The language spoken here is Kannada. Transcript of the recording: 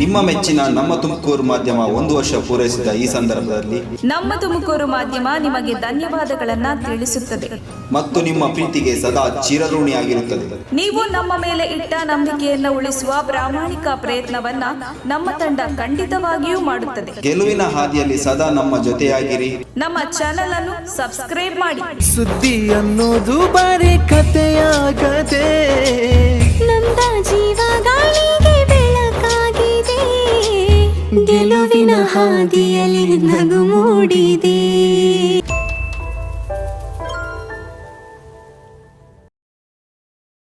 ನಿಮ್ಮ ಮೆಚ್ಚಿನ ನಮ್ಮ ತುಮಕೂರು ಮಾಧ್ಯಮ 1 ವರ್ಷ ಪೂರೈಸಿದ ಈ ಸಂದರ್ಭದಲ್ಲಿ ನಮ್ಮ ತುಮಕೂರು ಮಾಧ್ಯಮ ನಿಮಗೆ ಧನ್ಯವಾದಗಳನ್ನ ತಿಳಿಸುತ್ತದೆ ಮತ್ತು ನಿಮ್ಮ ಪ್ರೀತಿಗೆ ಸದಾ ಚಿರಋಣಿಯಾಗಿರುತ್ತದೆ. ನೀವು ನಮ್ಮ ಮೇಲೆ ಇಟ್ಟ ನಂಬಿಕೆಯನ್ನು ಉಳಿಸುವ ಪ್ರಾಮಾಣಿಕ ಪ್ರಯತ್ನವನ್ನ ನಮ್ಮ ತಂಡ ಖಂಡಿತವಾಗಿಯೂ ಮಾಡುತ್ತದೆ. ಗೆಲುವಿನ ಹಾದಿಯಲ್ಲಿ ಸದಾ ನಮ್ಮ ಜೊತೆಯಾಗಿರಿ. ನಮ್ಮ ಚಾನೆಲ್ ಅನ್ನು ಸಬ್ಸ್ಕ್ರೈಬ್ ಮಾಡಿ. ಸುದ್ದಿ ಅನ್ನೋದು ಬರೀ ಕಥೆಯಾಗದೆ ನೊಂದ ಜೀವಗಳಿಗೆ ಬೆಳಕಾಗಿದೆ, ಗೆಲುವಿನ ಹಾದಿಯಲ್ಲಿ ನಗು ಮೂಡಿದೆ.